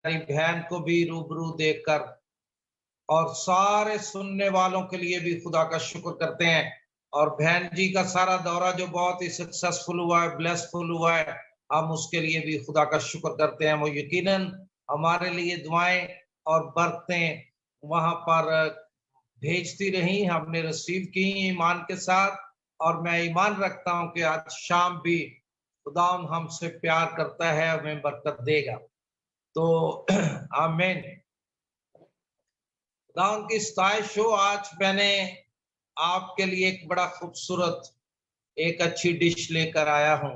हमारी बहन को भी रूबरू देखकर और सारे सुनने वालों के लिए भी खुदा का शुक्र करते हैं। और बहन जी का सारा दौरा जो बहुत ही सक्सेसफुल हुआ है, ब्लेसफुल हुआ है, हम उसके लिए भी खुदा का शुक्र करते हैं। वो यकीनन हमारे लिए दुआएं और बरकतें वहां पर भेजती रही, हमने रिसीव की ईमान के साथ। और मैं ईमान रखता हूं कि आज शाम भी खुदा हमसे प्यार करता है, हमें बरकत देगा। तो आमीन। खुदा की सताइश हो। आज मैंने आपके लिए एक बड़ा खूबसूरत एक अच्छी डिश लेकर आया हूं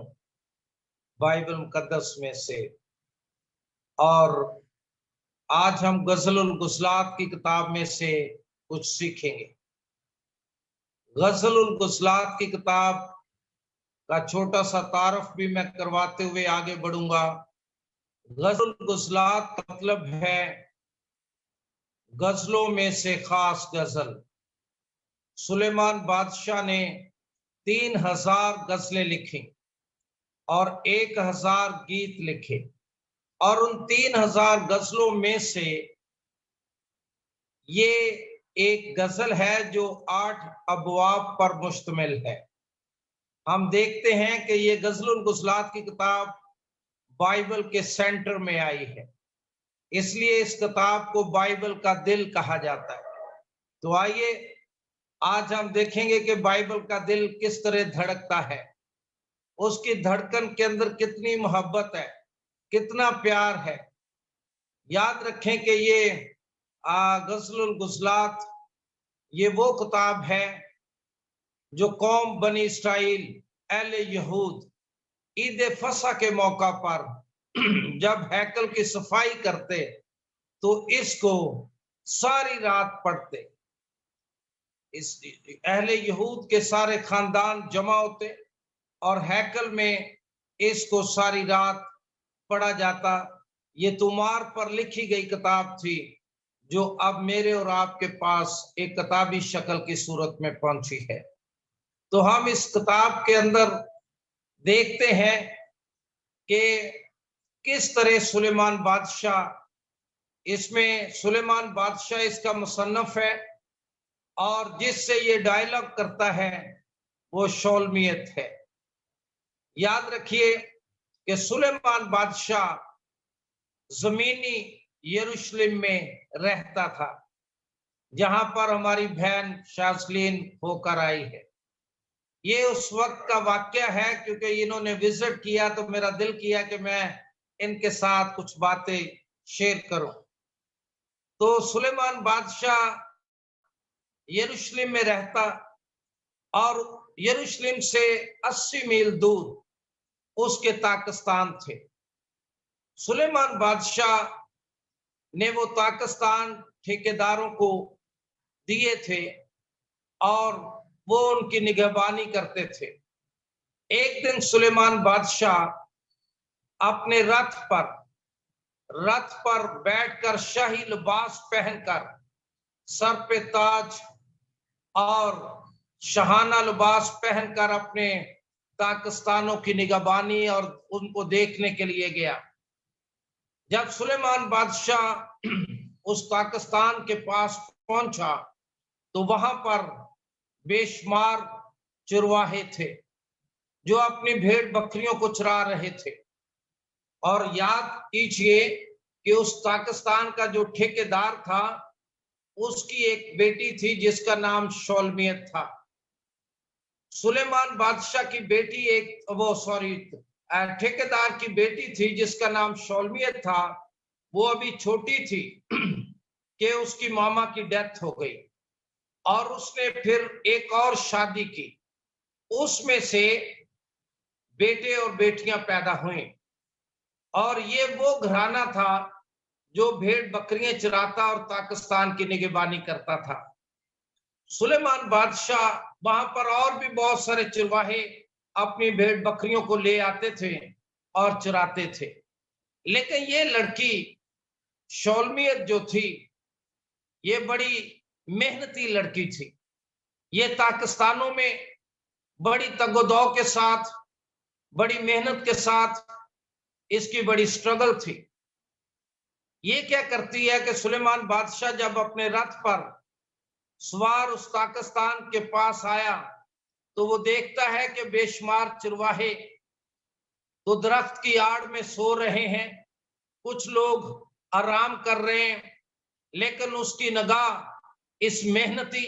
बाइबल मुकद्दस में से। और आज हम गज़लुल गुज़लात की किताब में से कुछ सीखेंगे। गज़लुल गुज़लात की किताब का छोटा सा तारफ भी मैं करवाते हुए आगे बढ़ूंगा। गज़लुल गुज़लात मतलब है गजलों में से खास गजल। सुलेमान बादशाह ने 3000 गजलें लिखी और 1000 गीत लिखे। और उन 3000 गजलों में से ये एक गजल है जो 8 अबवाब पर मुश्तमिल है। हम देखते हैं कि ये गज़लुल गुज़लात की किताब बाइबल के सेंटर में आई है, इसलिए इस किताब को बाइबल का दिल कहा जाता है। तो आइए आज हम देखेंगे कि बाइबल का दिल किस तरह धड़कता है, उसकी धड़कन के अंदर कितनी मोहब्बत है, कितना प्यार है। याद रखें कि ये गज़लुल गुज़लात ये वो किताब है जो कौम बनी इस्राइल अहले यहूद ईद फसा के मौका पर जब हैकल की सफाई करते तो इसको सारी रात पढ़ते। इस अहले यहूद के सारे खानदान जमा होते और हैकल में इसको सारी रात पढ़ा जाता। ये तुमार पर लिखी गई किताब थी जो अब मेरे और आपके पास एक किताबी शक्ल की सूरत में पहुंची है। तो हम इस किताब के अंदर देखते हैं कि किस तरह सुलेमान बादशाह, इसमें सुलेमान बादशाह इसका मुसन्नफ है और जिससे ये डायलॉग करता है वो शौलमियत है। याद रखिए कि सुलेमान बादशाह जमीनी यरूशलेम में रहता था, जहां पर हमारी बहन शासलीन होकर आई है। ये उस वक्त का वाक्य है क्योंकि इन्होंने विजिट किया तो मेरा दिल किया कि मैं इनके साथ कुछ बातें शेयर करूं। तो सुलेमान बादशाह यरूशलेम में रहता और यरूशलेम से 80 मील दूर उसके ताकिस्तान थे। सुलेमान बादशाह ने वो ताकिस्तान ठेकेदारों को दिए थे और वो उनकी निगहबानी करते थे। एक दिन सुलेमान बादशाह अपने रथ पर बैठकर शाही लिबास पहनकर, सर पे ताज और शहाना लिबास पहनकर अपने ताकिस्तानों की निगहबानी और उनको देखने के लिए गया। जब सुलेमान बादशाह उस ताकिस्तान के पास पहुंचा तो वहां पर बेशुमार चरवाहे थे जो अपनी भेड़ बकरियों को चरा रहे थे। और याद कीजिए कि उस पाकिस्तान का जो ठेकेदार था उसकी एक बेटी थी जिसका नाम शौलमियत था। सुलेमान बादशाह की बेटी ठेकेदार की बेटी थी जिसका नाम शौलमियत था। वो अभी छोटी थी कि उसकी मामा की डेथ हो गई और उसने फिर एक और शादी की, उसमें से बेटे और बेटियां पैदा हुई। और ये वो घराना था जो भेड़ बकरियां चराता और पाकिस्तान की निगहबानी करता था। सुलेमान बादशाह वहां पर और भी बहुत सारे चरवाहे अपनी भेड़ बकरियों को ले आते थे और चराते थे। लेकिन ये लड़की शौलमियत जो थी ये बड़ी मेहनती लड़की थी। ये पाकिस्तानों में बड़ी तगोदौ के साथ, बड़ी मेहनत के साथ इसकी बड़ी स्ट्रगल थी। ये क्या करती है कि सुलेमान बादशाह जब अपने रथ पर सवार उस ताकिस्तान के पास आया तो वो देखता है कि बेशुमार चरवाहे तो दरख्त की आड़ में सो रहे हैं, कुछ लोग आराम कर रहे हैं, लेकिन उसकी निगाह इस मेहनती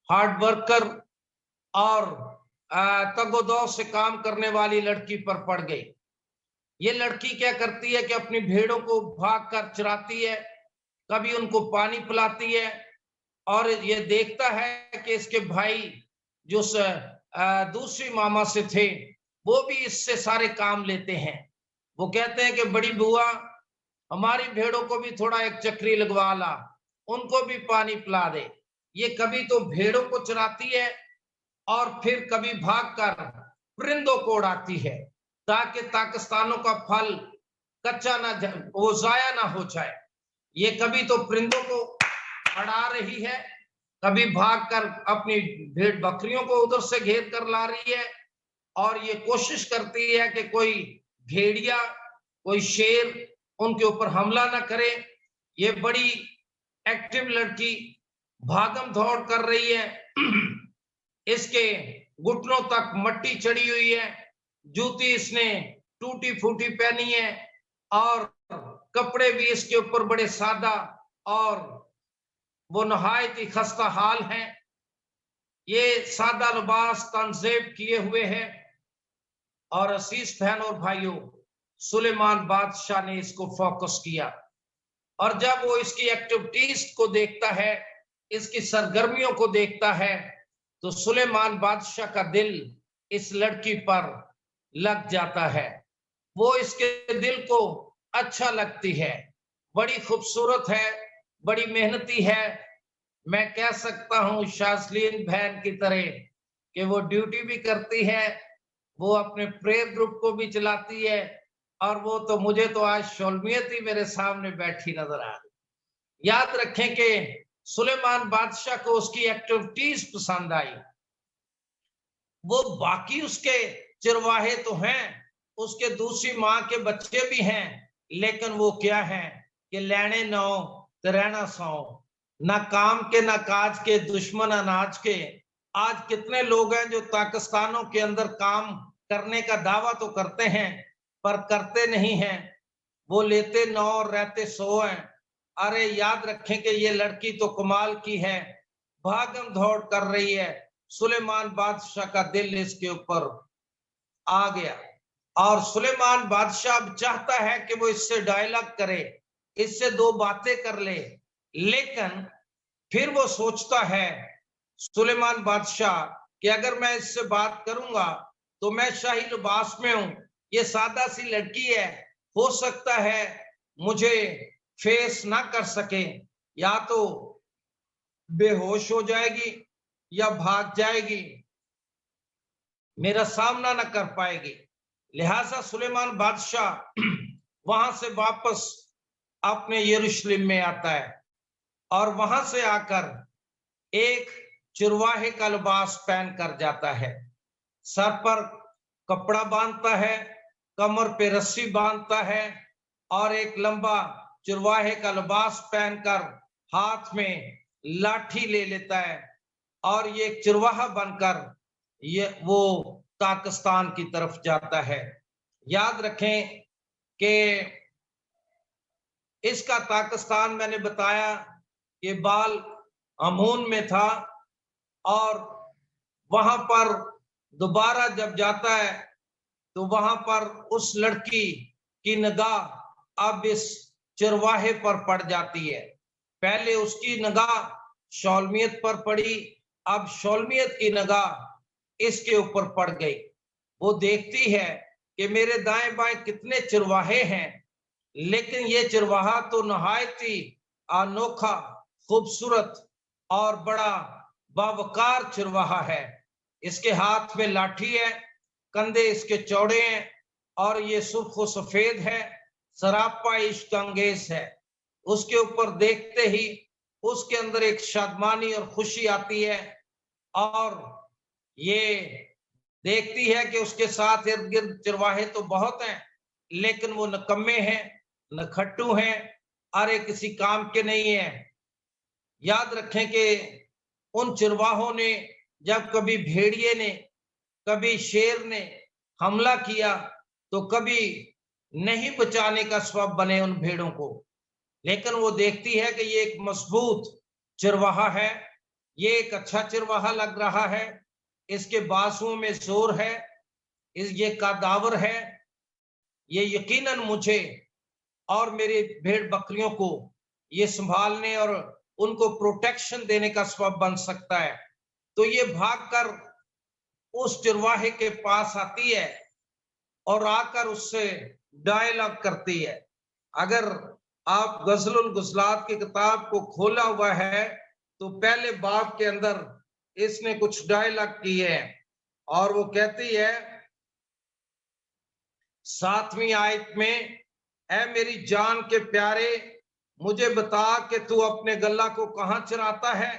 हार्ड वर्कर और तगोदो से काम करने वाली लड़की पर पड़ गई। ये लड़की क्या करती है कि अपनी भेड़ों को भाग कर चराती है, कभी उनको पानी पिलाती है, और ये देखता है कि इसके भाई जो दूसरी मामा से थे वो भी इससे सारे काम लेते हैं। वो कहते हैं कि बड़ी बुआ हमारी भेड़ों को भी थोड़ा एक चक्री लगवा ला, उनको भी पानी पिला दे। ये कभी तो भेड़ों को चराती है और फिर कभी भागकर परिंदों को उड़ाती है ताकि पाकिस्तानों का फल कच्चा ना वो जाया ना हो जाए। ये कभी तो परिंदों को अड़ा रही है, कभी भागकर अपनी भेड़ बकरियों को उधर से घेर कर ला रही है, और ये कोशिश करती है कि कोई भेड़िया कोई शेर उनके ऊपर हमला ना करे। ये बड़ी एक्टिव लड़की भागम दौड़ कर रही है। इसके घुटनों तक मट्टी चढ़ी हुई है, जूती इसने टूटी फूटी पहनी है, और कपड़े भी इसके ऊपर बड़े सादा और वो नहायत ही खस्ता हाल है। ये सादा लिबास तंजेब किए हुए है। और असीस बहन और भाइयों, सुलेमान बादशाह ने इसको फोकस किया, और जब वो इसकी एक्टिविटीज को देखता है, इसकी सरगर्मियों को देखता है, तो सुलेमान बादशाह का दिल इस लड़की पर लग जाता है। वो इसके दिल को अच्छा लगती है, बड़ी खूबसूरत है, बड़ी मेहनती है। मैं कह सकता हूं शाजलीन बहन की तरह कि वो ड्यूटी भी करती है, वो अपने प्रेयर ग्रुप को भी चलाती है, और वो तो मुझे तो आज शोलमियत ही मेरे सामने बैठी नजर आ रही। याद रखें कि सुलेमान बादशाह को उसकी एक्टिविटीज पसंद आई। वो बाकी उसके चिरवाहे तो हैं, उसके दूसरी माँ के बच्चे भी हैं, लेकिन वो क्या है कि लेने नौ तो रहना सौ, ना काम के ना काज के, दुश्मन अनाज के। आज कितने लोग हैं जो पाकिस्तानों के अंदर काम करने का दावा तो करते हैं पर करते नहीं हैं, वो लेते 9 और रहते 100 हैं। अरे याद रखें कि ये लड़की तो कमाल की है, भागम दौड़ कर रही है। सुलेमान बादशाह का दिल इसके ऊपर आ गया, और सुलेमान बादशाह अब चाहता है कि वो इससे डायलॉग करे, इससे 2 बातें कर ले, लेकिन फिर वो सोचता है सुलेमान बादशाह कि अगर मैं इससे बात करूंगा तो मैं शाही लिबास में हूं, ये सादा सी लड़की है, हो सकता है मुझे फेस ना कर सके, या तो बेहोश हो जाएगी या भाग जाएगी, मेरा सामना ना कर पाएगी। लिहाजा सुलेमान बादशाह वहां से वापस अपने यरूशलेम में आता है, और वहां से आकर एक चरवाहे का लिबास पहन कर जाता है, सर पर कपड़ा बांधता है, कमर पे रस्सी बांधता है, और एक लंबा चरवाहे का लिबास पहनकर हाथ में लाठी ले लेता है, और ये एक चरवाहा बनकर ये वो पाकिस्तान की तरफ जाता है। याद रखें कि इसका पाकिस्तान मैंने बताया कि बाल अमून में था, और वहां पर दोबारा जब जाता है तो वहां पर उस लड़की की निगाह अब इस चरवाहे पर पड़ जाती है। पहले उसकी निगाह शौलमियत पर पड़ी, अब शौलमियत की निगाह इसके ऊपर पड़ गई। वो देखती है कि मेरे दाएं बाएं कितने चरवाहे हैं, लेकिन ये चरवाहा तो नहायत ही अनोखा, खूबसूरत और बड़ा बावकार चरवाहा है। इसके हाथ में लाठी है, कंधे इसके चौड़े हैं, और ये सुर्ख और सफेद है, सरापा इश्क अंगेज है। उसके ऊपर देखते ही उसके अंदर एक शादमानी और खुशी आती है, और ये देखती है कि उसके साथ इर्द गिर्द चरवाहे तो बहुत हैं, लेकिन वो नकम्मे हैं, नखट्टू हैं, अरे किसी काम के नहीं है। याद रखें कि उन चरवाहों ने जब कभी भेड़िए ने, कभी शेर ने हमला किया तो कभी नहीं बचाने का सबब बने उन भेड़ों को, लेकिन वो देखती है कि ये एक मजबूत चरवाहा है, ये एक अच्छा चरवाहा लग रहा है, इसके बाजुओं में जोर है, ये कादावर है, ये यकीनन मुझे और मेरे भेड़ बकरियों को ये संभालने और उनको प्रोटेक्शन देने का सबब बन सकता है। तो ये भागकर उस चरवाहे के पास आती है और आकर उससे डायलॉग करती है। अगर आप गजलुल गुजलात की किताब को खोला हुआ है तो पहले बाब के अंदर इसने कुछ डायलॉग किए हैं और वो कहती है 7वीं आयत में, ऐ मेरी जान के प्यारे, मुझे बता कि तू अपने गल्ला को कहां चराता है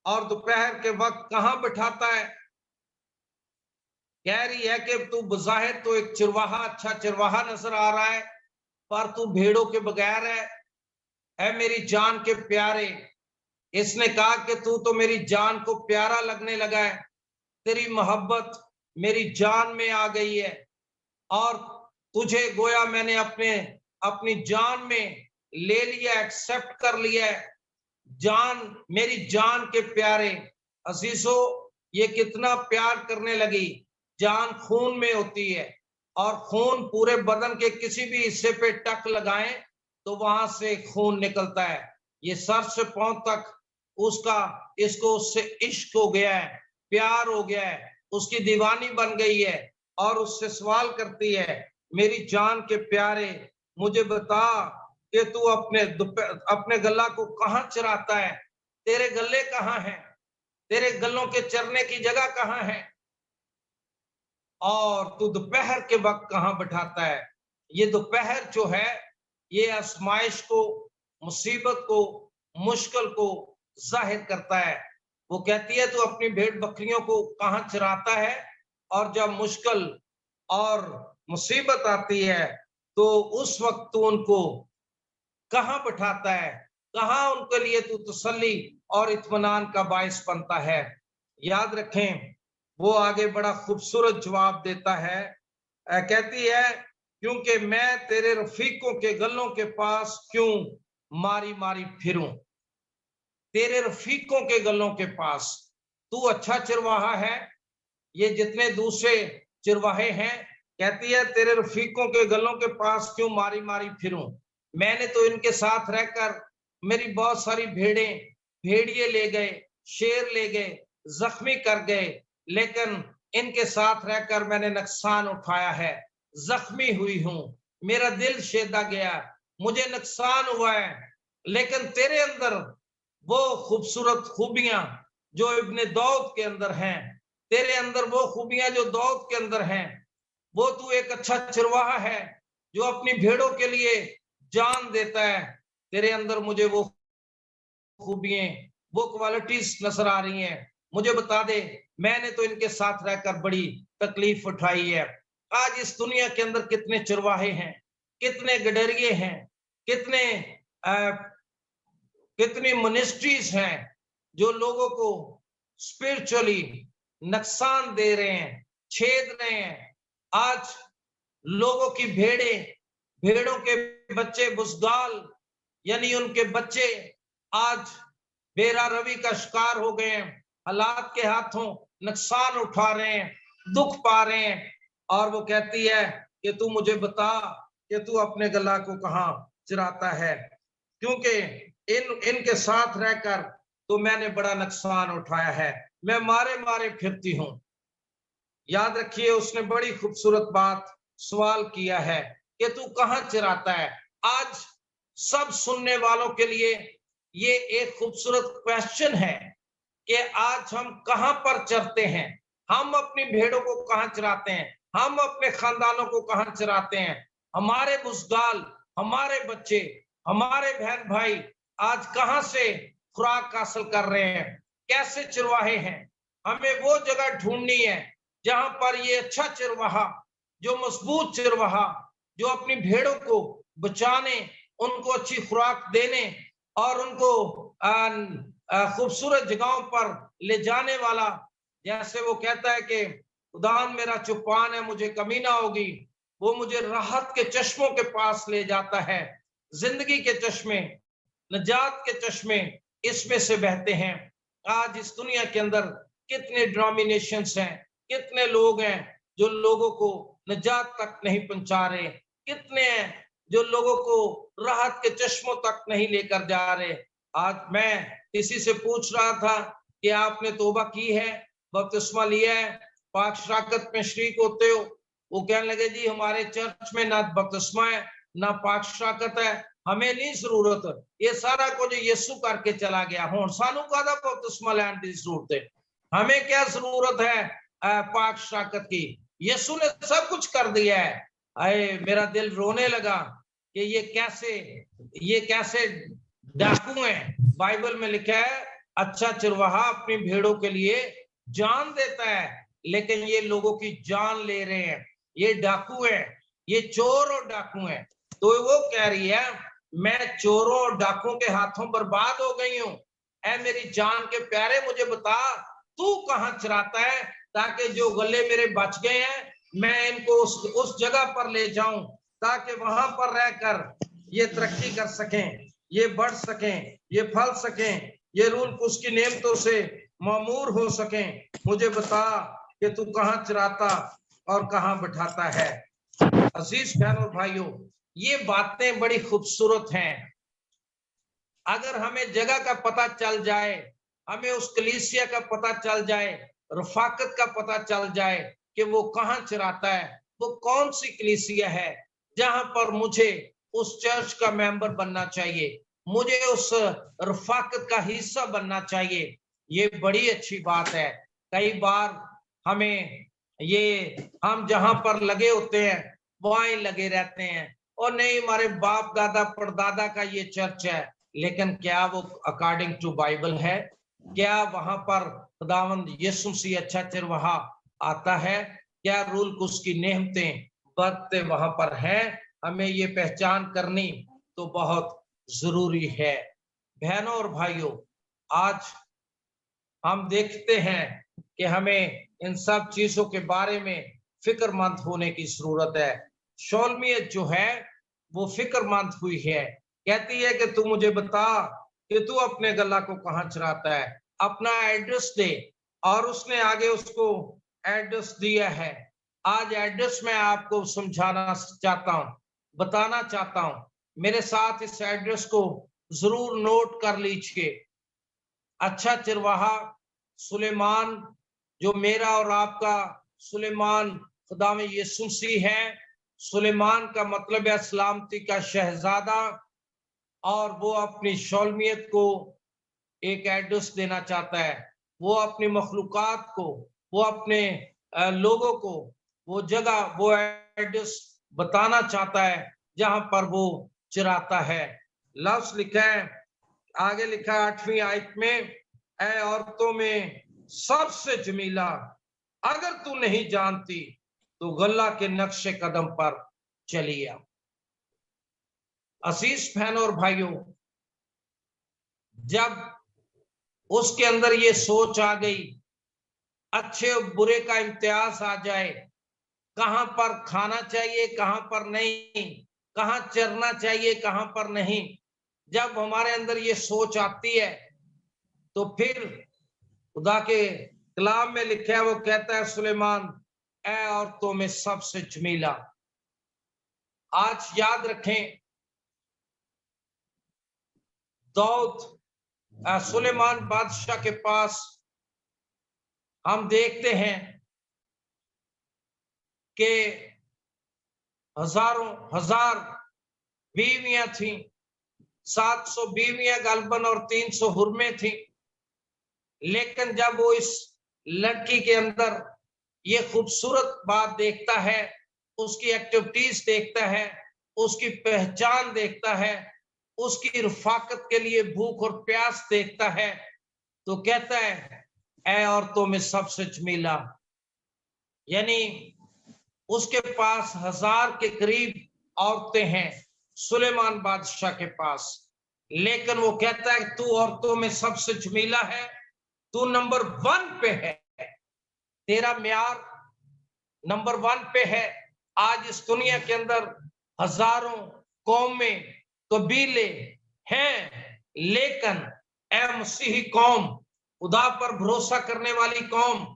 और दोपहर के वक्त कहां बिठाता है। कह रही है कि तू बज़ाहिर तो एक चरवाहा, अच्छा चरवाहा नजर आ रहा है, पर तू भेड़ों के बगैर है। ऐ मेरी जान के प्यारे, इसने कहा कि तू तो मेरी जान को प्यारा लगने लगा है, तेरी मोहब्बत मेरी जान में आ गई है और तुझे गोया मैंने अपनी जान में ले लिया, एक्सेप्ट कर लिया है। जान, मेरी जान के प्यारे अजीजो, ये कितना प्यार करने लगी। जान खून में होती है और खून पूरे बदन के किसी भी हिस्से पे टक लगाएं तो वहां से खून निकलता है। ये सर से पांव तक इसको उससे इश्क हो गया है, प्यार हो गया है, उसकी दीवानी बन गई है और उससे सवाल करती है, मेरी जान के प्यारे, मुझे बता कि तू अपने गल्ला को कहां चराता है, तेरे गल्ले कहां हैं, तेरे गल्लों के चरने की जगह कहां है और तू दोपहर के वक्त कहां बिठाता है। ये दोपहर जो है ये आजमाइश को, मुसीबत को, मुश्किल को जाहिर करता है। वो कहती है तू अपनी भेड़ बकरियों को कहां चराता है और जब मुश्किल और मुसीबत आती है तो उस वक्त तू उनको कहां बिठाता है, कहां उनके लिए तू तसल्ली और इत्मीनान का बायस बनता है। याद रखें, वो आगे बड़ा खूबसूरत जवाब देता है। कहती है, क्योंकि मैं तेरे रफीकों के गलों के पास क्यों मारी मारी फिरूं, तेरे रफीकों के गलों के पास। तू अच्छा चरवाहा है, ये जितने दूसरे चरवाहे हैं, कहती है तेरे रफीकों के गलों के पास क्यों मारी मारी फिरूं। मैंने तो इनके साथ रहकर मेरी बहुत सारी भेड़िए ले गए, शेर ले गए, जख्मी कर गए, लेकिन इनके साथ रहकर मैंने नुकसान उठाया है, जख्मी हुई हूं, मेरा दिल शेदा गया, मुझे नुकसान हुआ है। लेकिन तेरे अंदर वो खूबसूरत खूबियां जो इब्ने दाऊद के अंदर हैं, तेरे अंदर वो खूबियां जो दाऊद के अंदर हैं, वो तू एक अच्छा चरवाहा है जो अपनी भेड़ों के लिए जान देता है। तेरे अंदर मुझे वो खूबियां, वो क्वालिटीज नजर आ रही हैं। मुझे बता दे, मैंने तो इनके साथ रहकर बड़ी तकलीफ उठाई है। आज इस दुनिया के अंदर कितने चरवाहे हैं, कितने गडरिये हैं, कितनी मिनिस्ट्रीज हैं जो लोगों को स्पिरिचुअली नुकसान दे रहे हैं, छेद रहे हैं। आज लोगों की भेड़ों के बच्चे बुज़गाल, यानी उनके बच्चे आज बेरा रवि का शिकार हो गए हैं, हालात के हाथों नुकसान उठा रहे हैं, दुख पा रहे हैं। और वो कहती है कि तू मुझे बता कि तू अपने गला को कहां चराता है, क्योंकि इनके साथ रहकर तो मैंने बड़ा नुकसान उठाया है, मैं मारे मारे फिरती हूं। याद रखिए, उसने बड़ी खूबसूरत बात सवाल किया है कि तू कहां चराता है। आज सब सुनने वालों के लिए ये एक खूबसूरत क्वेश्चन है कि आज हम कहां पर चरते हैं, हम अपनी भेड़ों को कहां चराते हैं, हम अपने खानदानों को कहां चराते हैं। हमारे बुज़गाल, हमारे बच्चे, हमारे बहन भाई आज कहां से खुराक हासिल कर रहे हैं, कैसे चरवाहे हैं। हमें वो जगह ढूंढनी है जहां पर ये अच्छा चरवाहा, जो मजबूत चरवाहा, जो अपनी भेड़ों को बचाने, उनको अच्छी खुराक देने और उनको खूबसूरत जगहों पर ले जाने वाला, जैसे वो कहता है कि खुदावन मेरा चुपान है, मुझे कमी ना होगी, वो मुझे राहत के चश्मों के पास ले जाता है। जिंदगी के चश्मे, नजात के चश्मे इसमें से बहते हैं। आज इस दुनिया के अंदर कितने डिनोमिनेशंस हैं, कितने लोग हैं जो लोगों को नजात तक नहीं पहुंचा रहे, कितने हैं जो लोगों को राहत के चश्मों तक नहीं लेकर जा रहे। आज मैं किसी से पूछ रहा था कि आपने तौबा की है, बपतिस्मा लिया है, पाक शराकत में शरीक होते हो? वो कहने लगे जी हमारे चर्च में ना बपतिस्मा है ना पाक शराकत है, हमें नहीं जरूरत, ये सारा कुछ यीशु करके चला गया। हुण सानू काहदा बपतिस्मा लैण दी जरूरत है? हमें क्या जरूरत है पाक शराकत की? यीशु ने सब कुछ कर दिया है। अरे मेरा दिल रोने लगा कि ये कैसे डाकू हैं। बाइबल में लिखा है अच्छा चरवाहा अपनी भेड़ों के लिए जान देता है, लेकिन ये लोगों की जान ले रहे हैं। ये डाकू हैं, ये चोर और डाकू हैं। तो वो कह रही है मैं चोरों और डाकुओं के हाथों बर्बाद हो गई हूं। ऐ मेरी जान के प्यारे मुझे बता तू कहां चराता है, ताकि जो गले मेरे बच गए हैं मैं इनको उस जगह पर ले जाऊं, ताकि वहां पर रहकर ये तरक्की कर सकें, ये बढ़ सकें, ये फल सकें, ये रूल उसकी नेमतों से मामूर हो सकें। मुझे बता कि तू कहां चराता और कहां बिठाता है। अजीज बहनों और भाइयों, ये बातें बड़ी खूबसूरत हैं। अगर हमें जगह का पता चल जाए, हमें उस कलीसिया का पता चल जाए, रफाकत का पता चल जाए कि वो कहां चराता है, वो कौन सी कलीसिया है जहां पर मुझे उस चर्च का मेंबर बनना चाहिए, मुझे उस रफाकत का हिस्सा बनना चाहिए, ये बड़ी अच्छी बात है। कई बार हमें हम जहां पर लगे होते हैं वहां ही लगे रहते हैं, और नहीं हमारे बाप दादा परदादा का ये चर्च है, लेकिन क्या वो अकॉर्डिंग टू बाइबल है? क्या वहां पर खुदावंद यीशु मसीह अच्छा चरवाहा आता है? क्या रूल उसकी नेमतें बरतते वहां पर है? हमें ये पहचान करनी तो बहुत जरूरी है। बहनों और भाइयों, आज हम देखते हैं कि हमें इन सब चीजों के बारे में फिक्रमंद होने की जरूरत है। शौलमियत जो है वो फिक्रमंद हुई है, कहती है कि तू मुझे बता कि तू अपने गला को कहां चराता है, अपना एड्रेस दे। और उसने आगे उसको एड्रेस दिया है। आज एड्रेस मैं आपको समझाना चाहता हूं, बताना चाहता हूं। मेरे साथ इस एड्रेस को जरूर नोट कर लीजिए। अच्छा चरवाहा सुलेमान, जो मेरा और आपका सुलेमान खुदा में यीशु मसीह है। सुलेमान का मतलब है सलामती का शहजादा, और वो अपनी शौलमियत को एक एड्रेस देना चाहता है। वो अपनी मखलूकात को, वो अपने लोगों को वो जगह, वो एड्रेस बताना चाहता है जहां पर वो चराता है। लफ्ज लिखा है, आगे लिखा है 8वीं आयत में, ऐ औरतों में सबसे जमीला, अगर तू नहीं जानती तो गल्ला के नक्शे कदम पर चलिए। अजीज बहनों और भाइयों, जब उसके अंदर ये सोच आ गई, अच्छे और बुरे का इम्तियाज आ जाए, कहां पर खाना चाहिए कहां पर नहीं, कहां चरना चाहिए कहां पर नहीं, जब हमारे अंदर ये सोच आती है तो फिर खुदा के कलाम में लिखा है, वो कहता है सुलेमान ऐ औरतों में सबसे जमीला। आज याद रखें, सुलेमान बादशाह के पास हम देखते हैं कि हजार बीवियां थी, 700 बीवियां गलबन और 300 हुर्मे थी। लेकिन जब वो इस लड़की के अंदर ये खूबसूरत बात देखता है, उसकी एक्टिविटीज देखता है, उसकी पहचान देखता है, उसकी रफाकत के लिए भूख और प्यास देखता है, तो कहता है ऐ औरतों में सबसे जमीला। यानी उसके पास 1000 के करीब औरतें हैं, सुलेमान बादशाह के पास, लेकिन वो कहता है तू औरतों में सबसे झमीला है, तू नंबर 1 पे है, तेरा म्यार नंबर 1 पे है। आज इस दुनिया के अंदर हजारों कौमें, कबीले हैं, लेकिन ए मसीही कौम, खुदा पर भरोसा करने वाली कौम,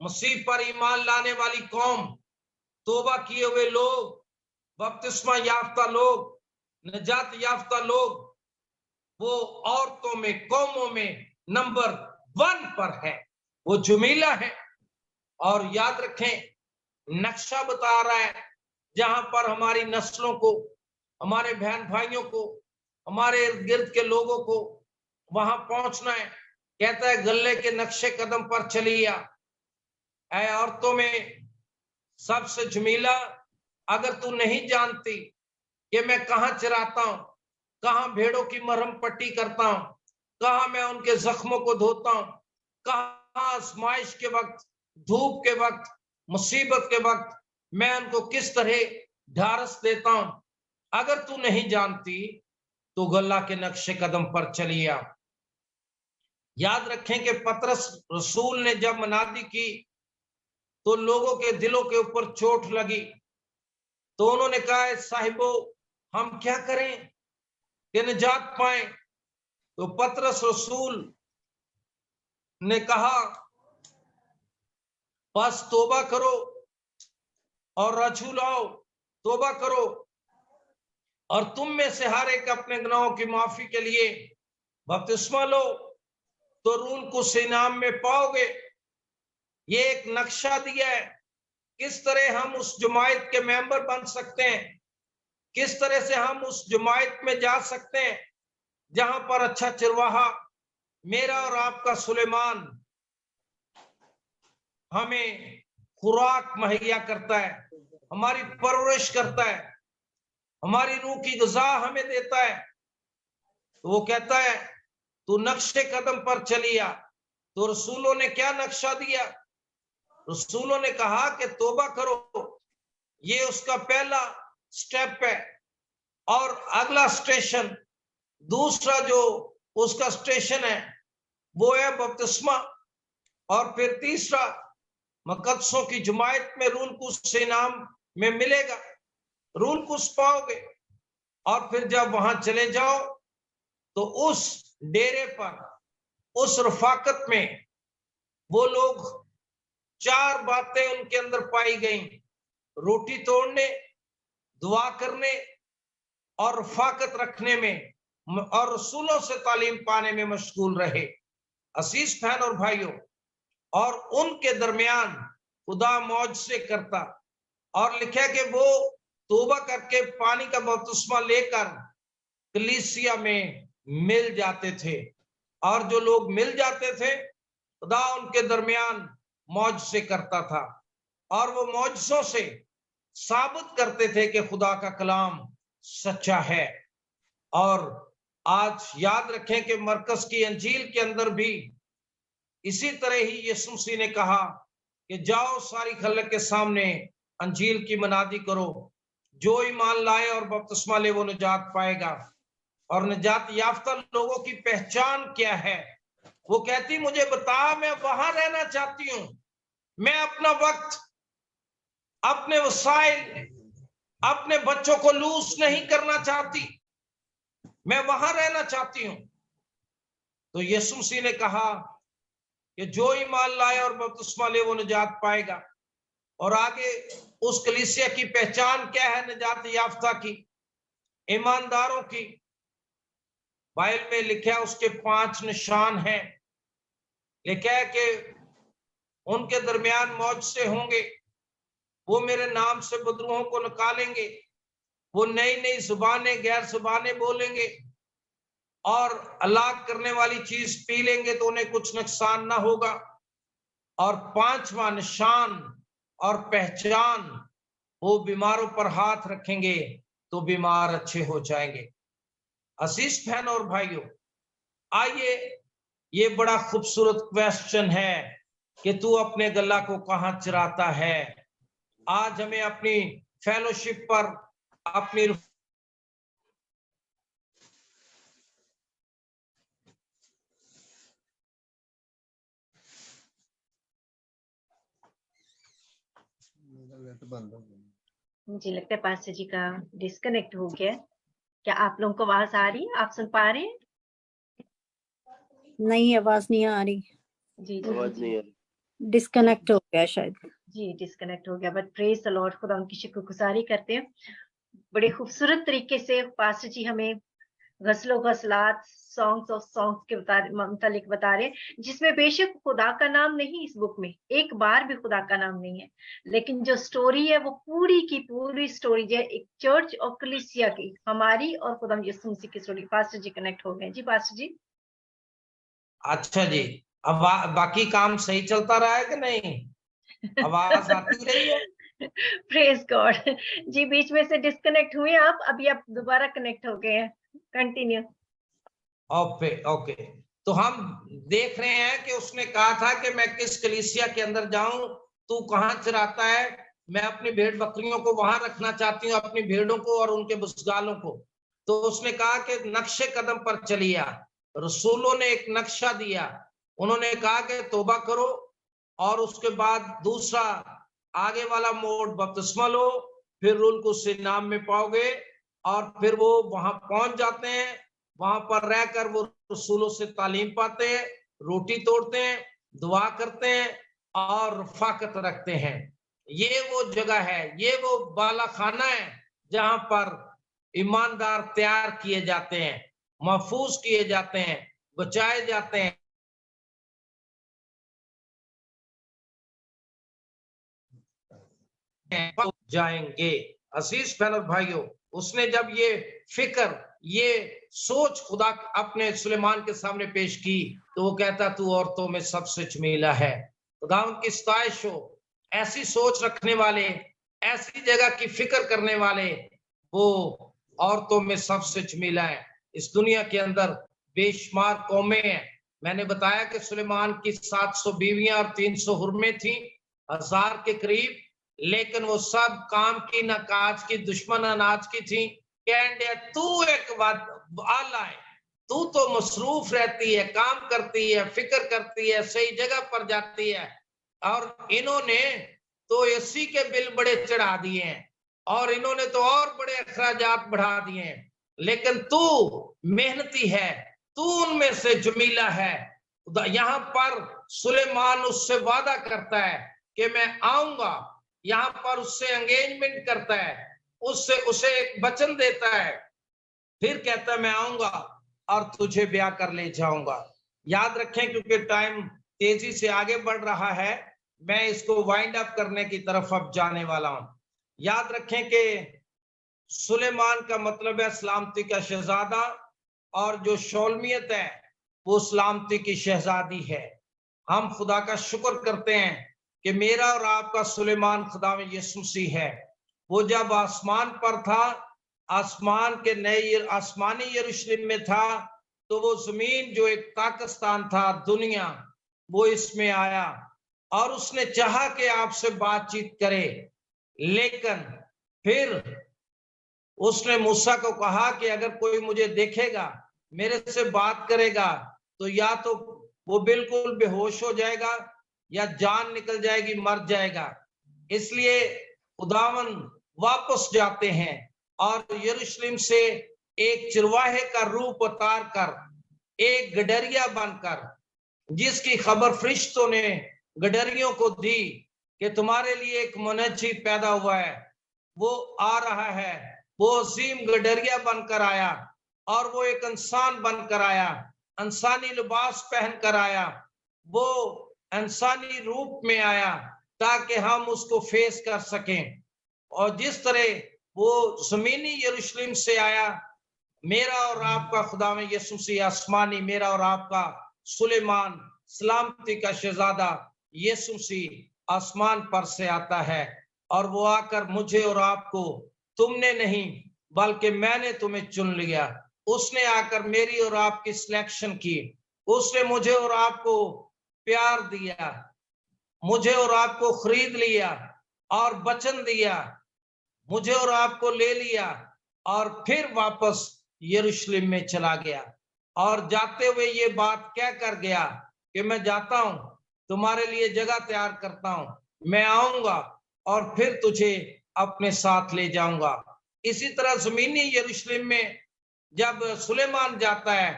मसीह पर ईमान लाने वाली कौम, तौबा किए हुए लोग, बपतिस्मा याफ्ता लोग, निजात याफ्ता लोग, वो औरतों में, कौमों में नंबर 1 पर है, वो जुमीला है। और याद रखें, नक्शा बता रहा है जहां पर हमारी नस्लों को, हमारे बहन भाइयों को, हमारे इर्द गिर्द के लोगों को वहां पहुंचना है। कहता है गले के नक्शे कदम पर चलिया। ऐ औरतों में सबसे जमीला, अगर तू नहीं जानती कि मैं कहाँ चराता हूं, कहाँ भेड़ों की मरहम पट्टी करता हूं, कहाँ मैं उनके जख्मों को धोता हूं, कहाँ आजमाइश के वक्त, धूप के वक्त, मुसीबत के वक्त मैं उनको किस तरह ढारस देता हूं, अगर तू नहीं जानती तो गल्ला के नक्शे कदम पर चलिया। याद रखें कि पतरस रसूल ने जब मनादी की तो लोगों के दिलों के ऊपर चोट लगी, तो उन्होंने कहा साहिबो हम क्या करें कि निजात पाए। तो पतरस रसूल ने कहा बस तोबा करो और रजू लाओ, तोबा करो और तुम में से हर एक अपने गुनाहों की माफी के लिए बपतिस्मा लो, तो रूल को इनाम में पाओगे। ये एक नक्शा दिया है किस तरह हम उस जमायत के मेंबर बन सकते हैं, किस तरह से हम उस जमायत में जा सकते हैं जहां पर अच्छा चरवाहा मेरा और आपका सुलेमान हमें खुराक मुहैया करता है, हमारी परवरिश करता है, हमारी रूह की ग़िज़ा हमें देता है। तो वो कहता है तू नक्शे कदम पर चलिया। तो रसूलों ने क्या नक्शा दिया? रसूलों ने कहा कि तौबा करो, ये उसका पहला स्टेप है। और अगला स्टेशन, दूसरा जो उसका स्टेशन है वो है बपतिस्मा। और फिर तीसरा मुकद्दसों की जमायत में रूल कुस इनाम में मिलेगा, रूल कुस पाओगे। और फिर जब वहां चले जाओ तो उस डेरे पर, उस रफाकत में वो लोग, 4 बातें उनके अंदर पाई गई, रोटी तोड़ने, दुआ करने और रफाकत रखने में और रसूलों से तालीम पाने में मशगूल रहे। असीस बहन और भाइयों, और उनके दरमियान खुदा मौज से करता। और लिखा कि वो तौबा करके पानी का बपतिस्मा लेकर कलीसिया में मिल जाते थे, और जो लोग मिल जाते थे खुदा उनके दरमियान मौज से करता था, और वो मौजों से साबित करते थे कि खुदा का कलाम सच्चा है। और आज याद रखें कि मरकस की अंजील के अंदर भी इसी तरह ही यीशु मसीह ने कहा कि जाओ सारी खलक के सामने अंजील की मनादी करो, जो ईमान लाए और बपतिस्मा ले वो निजात पाएगा। और निजात याफ्ता लोगों की पहचान क्या है? वो कहती मुझे बता, मैं वहां रहना चाहती हूं, मैं अपना वक्त, अपने वसाइल, अपने बच्चों को लूज नहीं करना चाहती, मैं वहां रहना चाहती हूं। तो यीशु मसीह ने कहा कि जो ईमान लाए और बपतिस्मा ले वो निजात पाएगा। और आगे उस कलीसिया की पहचान क्या है निजात याफ्ता की, ईमानदारों की? बाइबल में लिखा है उसके 5 निशान हैं। लिखा है कि उनके दरमियान मौज से होंगे, वो मेरे नाम से बदरूहों को निकालेंगे, वो नई नई जुबानें, गैर जुबानें बोलेंगे, और हलाक करने वाली चीज पी लेंगे तो उन्हें कुछ नुकसान ना होगा। और 5वां निशान और पहचान, वो बीमारों पर हाथ रखेंगे तो बीमार अच्छे हो जाएंगे। अजीज बहन और भाइयों, आइए, ये बड़ा खूबसूरत क्वेश्चन है कि तू अपने गल्ला को कहां चराता है। आज हमें अपनी फेलोशिप पर, अपनी मुझे लगता है पास्टर जी का डिस्कनेक्ट हो गया। क्या आप लोगों को आवाज आ रही है? आप सुन पा रहे हैं? नहीं, आवाज नहीं आ रही। जी आवाज नहीं आ रही। डिस्कनेक्ट हो गया शायद। जी डिस्कनेक्ट हो गया, बट प्रेज द लॉर्ड, खुदा उनकी शुक्रगुजारी करते हैं। बड़े खूबसूरत तरीके से पास्टर जी हमें गजलो गजलात सॉन्ग्स ऑफ सॉन्ग्स के मुतालिक बता रहे हैं, जिसमें बेशक खुदा का नाम नहीं, इस बुक में एक बार भी खुदा का नाम नहीं है, लेकिन जो स्टोरी है वो पूरी की पूरी स्टोरी जो है एक चर्च और कलीसिया की, हमारी और खुदा यीशु मसीह की स्टोरी। पास्टर जी कनेक्ट हो गए। जी पास्टर जी। अच्छा जी, अब बाकी काम सही चलता रहा है कि नहीं? आवाज आती रही है? Praise God. जी बीच में से डिस्कनेक्ट हुए आप, अभी आप दोबारा कनेक्ट हो गए हैं। कंटिन्यू। ओके ओके, तो हम देख रहे हैं कि उसने कहा था कि मैं किस कलीसिया के अंदर जाऊं, तू कहां चराता है? मैं अपनी भेड़ बकरियों को वहां रखना चाहती हूँ, अपनी भेड़ों को और उनके बुसगालों को। तो उसने कहा कि नक्शे कदम पर चलिया। रसूलों ने एक नक्शा दिया, उन्होंने कहा कि तौबा करो, और उसके बाद दूसरा आगे वाला मोड़ बपतिस्मा लो, फिर रूल को से नाम में पाओगे। और फिर वो वहां पहुंच जाते हैं, वहां पर रहकर वो रसूलों से तालीम पाते हैं, रोटी तोड़ते हैं, दुआ करते हैं और रफाकत रखते हैं। ये वो जगह है, ये वो बाला खाना है जहां पर ईमानदार तैयार किए जाते हैं, महफूज किए जाते हैं, बचाए जाते हैं। जाएंगे। अजीज बहन और भाइयों, उसने जब ये फिक्र, ये सोच खुदा अपने सुलेमान के सामने पेश की, तो वो कहता तू औरतों में सबसे चमेला है। खुदा उनकी सताइश हो। ऐसी सोच रखने वाले, ऐसी जगह की फिक्र करने वाले, वो औरतों में सबसे चमेला है। इस दुनिया के अंदर बेशुमार कौमें हैं। मैंने बताया कि सुलेमान की 700 बीवियां और 300 हुर्में थी, 1000 के करीब, लेकिन वो सब काम की न काज की, दुश्मन अनाज की थी। कहते तू एक बात आला है, तू तो मसरूफ रहती है, काम करती है, फिक्र करती है, सही जगह पर जाती है, और इन्होंने तो एसी के बिल बड़े चढ़ा दिए हैं, और इन्होंने तो और बड़े अखराजात बढ़ा दिए हैं, लेकिन तू मेहनती है, तू उनमें से जमीला है। यहाँ पर सुलेमान उससे वादा करता है कि मैं आऊंगा, यहाँ पर उससे एंगेजमेंट करता है, उससे उसे एक वचन देता है, फिर कहता है मैं आऊंगा और तुझे ब्याह कर ले जाऊंगा। याद रखें, क्योंकि टाइम तेजी से आगे बढ़ रहा है, मैं इसको वाइंड अप करने की तरफ अब जाने वाला हूं। याद रखें कि सुलेमान का मतलब है सलामती का शहजादा, और जो शौलमियत है वो सलामती की शहजादी है। हम खुदा का शुक्र करते हैं कि मेरा और आपका सुलेमान खुदा में यीशु मसीह है। वो जब आसमान पर था, आसमान के नए आसमानी यरूशलेम में था, तो वो जमीन जो एक पाकिस्तान था, दुनिया, वो इसमें आया और उसने चाहा कि आपसे बातचीत करे, लेकिन फिर उसने मूसा को कहा कि अगर कोई मुझे देखेगा, मेरे से बात करेगा, तो या तो वो बिल्कुल बेहोश हो जाएगा या जान निकल जाएगी, मर जाएगा। इसलिए खुदावन वापस जाते हैं और यरूशलेम से एक चिरवाहे का रूप उतार कर एक गडरिया बनकर, जिसकी खबर फरिश्तों ने गडरियों को दी कि तुम्हारे लिए एक मुनज्जी पैदा हुआ है, वो आ रहा है, वो अजीम गडरिया बनकर आया और वो एक इंसान बनकर आया, इंसानी लिबास पहनकर आया, वो इंसानी रूप में आया ताकि हम उसको फेस कर सकें। और जिस तरह वो जमीनी यरूशलेम से आया, मेरा और आपका खुदा में यीशु मसीह आसमानी, मेरा और आपका सुलेमान सलामती का शहजादा यीशु मसीह आसमान पर से आता है, और वो आकर मुझे और आपको, तुमने नहीं बल्कि मैंने तुम्हें चुन लिया, उसने आकर मेरी और आपकी सिलेक्शन की, उसने मुझे और आपको प्यार दिया, मुझे और आपको खरीद लिया और वचन दिया, मुझे और आपको ले लिया और फिर वापस यरूशलेम में चला गया। और जाते हुए ये बात कह कर गया कि मैं जाता हूं, तुम्हारे लिए जगह तैयार करता हूं, मैं आऊंगा और फिर तुझे अपने साथ ले जाऊंगा। इसी तरह जमीनी यरूशलेम में जब सुलेमान जाता है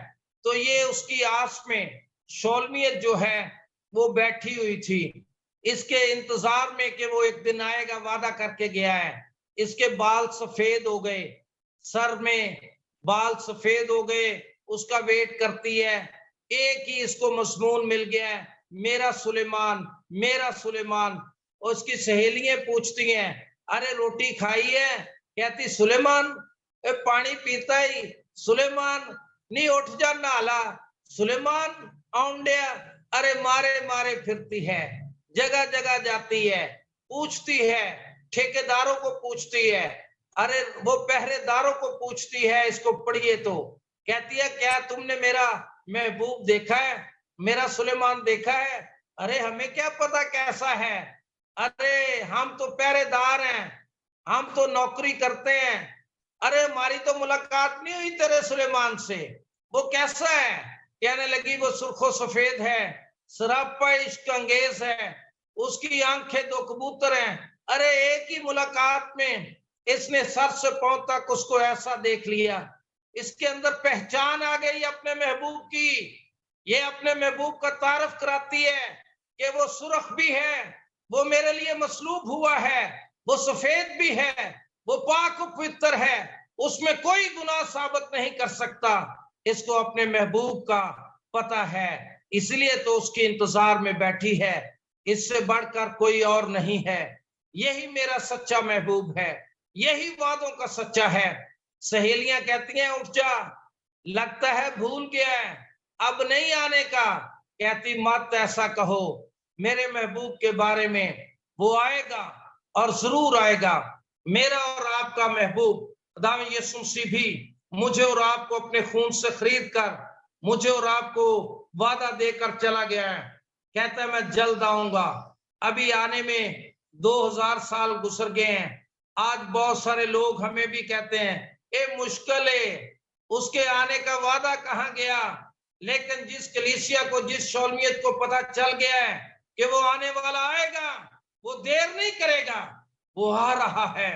तो ये उसकी आस में शोलमियत जो है वो बैठी हुई थी, इसके इंतजार में कि वो एक दिन आएगा, वादा करके गया है। इसके बाल सफेद हो गए, सर में बाल सफेद हो गए, उसका वेट करती है। एक ही इसको मजमून मिल गया है, मेरा सुलेमान, मेरा सुलेमान। और उसकी सहेलियां पूछती हैं, अरे रोटी खाई है? कहती सुलेमान पानी पीता ही, सुलेमान नहीं उठ जा नाला, सुलेमान औंडिया। अरे मारे मारे फिरती है, जगह जगह जाती है, पूछती है, ठेकेदारों को पूछती है, अरे वो पहरेदारों को पूछती है, इसको पढ़िए तो कहती है क्या तुमने मेरा महबूब देखा है, मेरा सुलेमान देखा है? अरे हमें क्या पता कैसा है, अरे हम तो पहरेदार हैं, हम तो नौकरी करते हैं, अरे हमारी तो मुलाकात नहीं हुई तेरे सुलेमान से, वो कैसा है? कहने लगी वो सुर्खो सफेद है, सरापा इश्क अंगेज है, उसकी आंखें दो कबूतर हैं। अरे एक ही मुलाकात में इसने सर से पांव तक उसको ऐसा देख लिया, इसके अंदर पहचान आ गई अपने महबूब की। ये अपने महबूब का तारफ कराती है कि वो सुरख भी है, वो मेरे लिए मसलूब हुआ है, वो सफेद भी है, वो पाक पवित्र है, उसमें कोई गुनाह साबित नहीं कर सकता। इसको अपने महबूब का पता है, इसलिए तो उसके इंतजार में बैठी है, इससे बढ़कर कोई और नहीं है। यही मेरा सच्चा महबूब है, यही वादों का सच्चा है। सहेलियां कहती हैं उठ जा, लगता है भूल गया है, अब नहीं आने का। कहती मत ऐसा कहो, मेरे महबूब के बारे में, वो आएगा और जरूर आएगा। मेरा और आपका महबूब खुदा यीशु मसीह भी मुझे और आपको अपने खून से खरीद कर मुझे और आपको वादा देकर चला गया है। कहता है मैं जल्द आऊंगा। अभी आने में 2000 साल गुजर गए हैं। आज बहुत सारे लोग हमें भी कहते हैं ये मुश्किल है, उसके आने का वादा कहाँ गया? लेकिन जिस कलीसिया को, जिस शौलमियत को पता चल गया है कि वो आने वाला आएगा, वो देर नहीं करेगा, वो आ रहा है,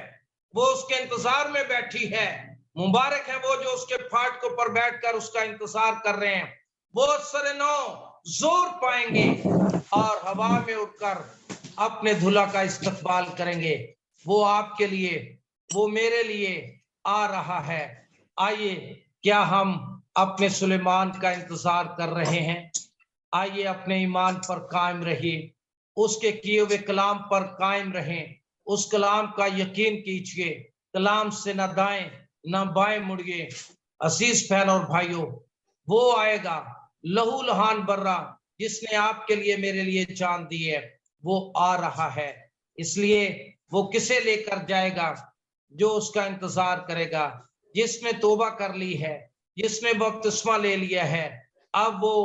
वो उसके इंतजार में बैठी है। मुबारक है वो जो उसके फाटकों पर बैठकर उसका इंतजार कर रहे हैं। बहुत सारे नौ जोर पाएंगे और हवा में उड़कर अपने धुला का इस्तकबाल करेंगे। वो आपके लिए, वो मेरे लिए आ रहा है। आइए, क्या हम अपने सुलेमान का इंतजार कर रहे हैं? आइए अपने ईमान पर कायम रहिए, उसके किए हुए कलाम पर कायम रहें, उस कलाम का यकीन कीजिए, कलाम से ना दाएं ना बाएं मुड़िए। अजीज बहन और भाइयों, वो आएगा लहू लहान बर्रा, जिसने आपके लिए मेरे लिए जान दी है, वो आ रहा है। इसलिए वो किसे लेकर जाएगा? जो उसका इंतजार करेगा, जिसने तौबा कर ली है, जिसने बपतिस्मा ले लिया है। अब वो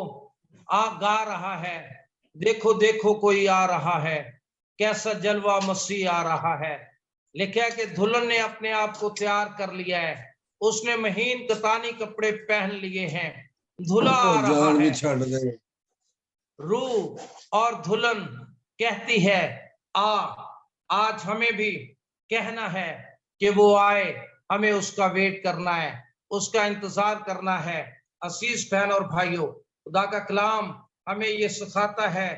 गा रहा है, देखो देखो कोई आ रहा है, कैसा जलवा मसीह आ रहा है। लिखा है कि दुल्हन ने अपने आप को तैयार कर लिया है, उसने महीन कतानी कपड़े पहन लिए हैं, धुला आ रहा है। रूह और दुल्हन कहती है आ। आज हमें भी कहना है कि वो आए, हमें उसका वेट करना है, उसका इंतजार करना है। अजीज बहन और भाइयों, खुदा का कलाम हमें ये सिखाता है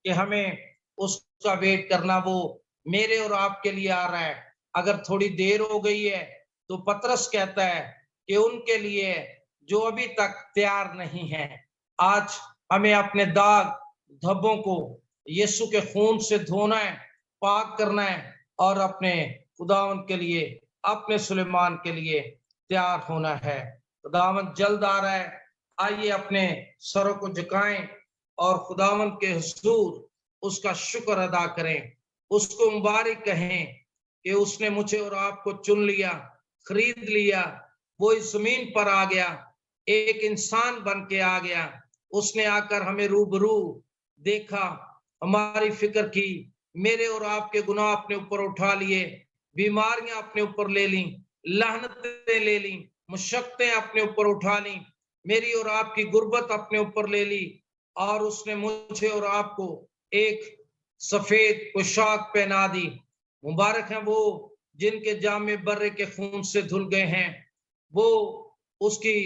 कि हमें उसका वेट करना। वो मेरे और आपके लिए आ रहा है। अगर थोड़ी देर हो गई है तो पतरस कहता है कि उनके लिए जो अभी तक तैयार नहीं है। आज हमें अपने दाग धब्बों को यीशु के खून से धोना है, पाक करना है और अपने खुदावंद के लिए, अपने सुलेमान के लिए तैयार होना है। खुदावंद जल्द आ रहा है। आइए अपने सरों को झुकाएं और खुदावंद के हुजूर उसका शुक्र अदा करें, उसको मुबारक कहें कि उसने मुझे और आपको चुन लिया, खरीद लिया। वो इस जमीन पर आ गया, एक इंसान बन के आ गया। उसने आकर हमें रूबरू देखा, हमारी फिक्र की, मेरे और आपके गुनाह अपने ऊपर उठा लिए, बीमारियां अपने ऊपर ले ली, लानतें ले ली, मुशक्कतें अपने ऊपर उठा ली, मेरी और आपकी गुर्बत अपने ऊपर ले ली। और उसने मुझे और आपको एक सफेद पोशाक पहना दी, मुबारक हैं वो जिनके जामे बर्रे के खून से धुल गए हैं, वो उसकी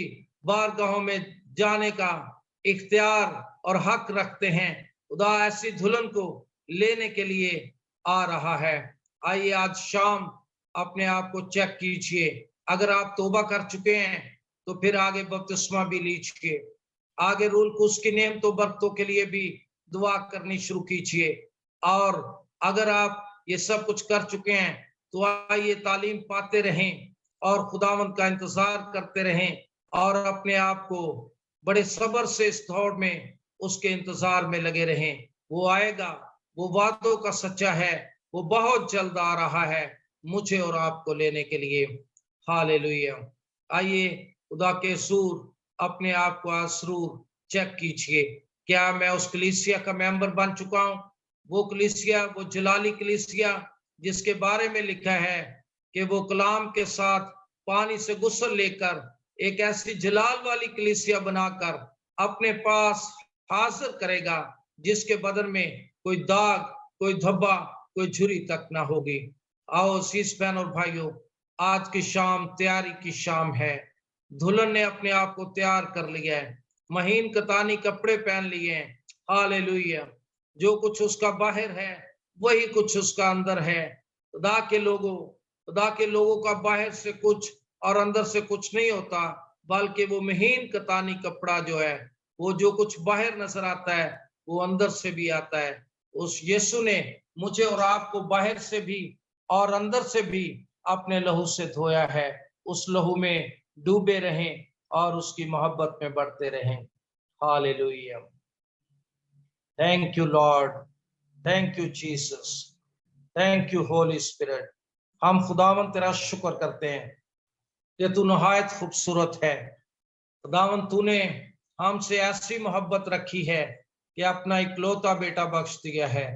बारगाहों में जाने का इख्तियार और हक रखते हैं। खुदा ऐसी दुल्हन को लेने के लिए आ रहा है। आइए आज शाम अपने आप को चेक कीजिए। अगर आप तौबा कर चुके हैं तो फिर आगे बपतिस्मा भी लीजिए, आगे रूल को उसकी नेमतों बरकतों के लिए भी दुआ करनी शुरू कीजिए। और अगर आप ये सब कुछ कर चुके हैं तो आइए तालीम पाते रहें और खुदावंद का इंतजार करते रहें और अपने आप को बड़े सब्र से इस दौड़ में उसके इंतजार में लगे रहें। वो आएगा, वो वादों का सच्चा है, वो बहुत जल्द आ रहा है मुझे और आपको लेने के लिए। हालेलुया। आइए खुदा के सूर अपने आप को असरूर चेक कीजिए। क्या मैं उस कलीसिया का मेंबर बन चुका हूं? वो कलीसिया, वो जलाली कलीसिया जिसके बारे में लिखा है कि वो कलाम के साथ पानी से गुस्ल लेकर एक ऐसी जलाल वाली कलीसिया बनाकर अपने पास हाजिर करेगा जिसके बदन में कोई दाग, कोई धब्बा, कोई झुर्री तक ना होगी। आओ शीश बहन और भाइयों, आज की शाम तैयारी की शाम है। दुल्हन ने अपने आप को तैयार कर लिया है, महीन कतानी कपड़े पहन लिए हैं। हालेलुया। जो कुछ उसका बाहर है वही कुछ उसका अंदर है। खुदा के लोगों का बाहर से कुछ और अंदर से कुछ नहीं होता, बल्कि वो महीन कतानी कपड़ा जो है, वो जो कुछ बाहर नजर आता है वो अंदर से भी आता है। उस यीशु ने मुझे और आपको बाहर से भी और अंदर से भी अपने लहू से धोया है। उस लहू में डूबे रहें और उसकी मोहब्बत में बढ़ते रहें। Hallelujah. Thank you Lord, thank you Jesus, thank you Holi spirit. हम खुदावन तेरा शुक्र करते हैं कि तू नहायत खूबसूरत है। खुदावन तूने हमसे ऐसी मोहब्बत रखी है कि अपना इकलौता बेटा बख्श दिया है।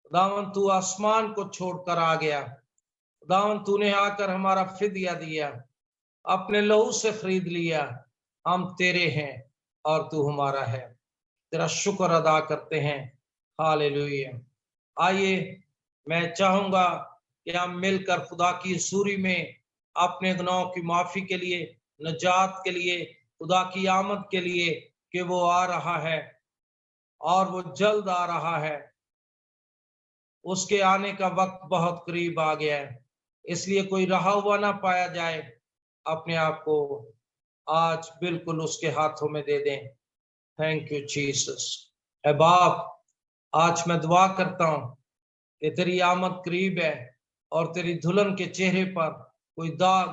खुदावन तू आसमान को छोड़कर आ गया। खुदावन तूने आकर हमारा फिदिया दिया, अपने लहू से खरीद लिया। हम तेरे हैं और तू हमारा है। तेरा शुक्र अदा करते हैं। हालेलुया। आइए मैं चाहूंगा कि हम मिलकर खुदा की सूरी में अपने गुनाहों की माफी के लिए, नजात के लिए, खुदा की आमद के लिए कि वो आ रहा है और वो जल्द आ रहा है। उसके आने का वक्त बहुत करीब आ गया है, इसलिए कोई रहा हुआ ना पाया जाए। अपने आप को आज बिल्कुल उसके हाथों में दे दें। Thank you Jesus. ऐ बाप, आज मैं दुआ करता हूं कि तेरी आमद करीब है और तेरी दुल्हन के चेहरे पर कोई दाग,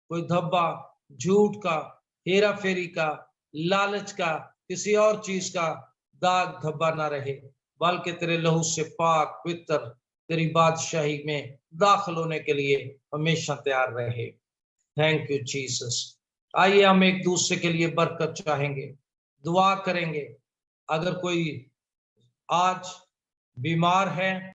कोई धब्बा, झूठ का, हेरा फेरी का, लालच का, किसी और चीज का दाग धब्बा ना रहे, बल्कि तेरे लहू से पाक पवित्र तेरी बादशाही में दाखिल होने के लिए हमेशा तैयार रहे। Thank you Jesus. आइए हम एक दूसरे के लिए बरकत चाहेंगे, दुआ करेंगे। अगर कोई आज बीमार है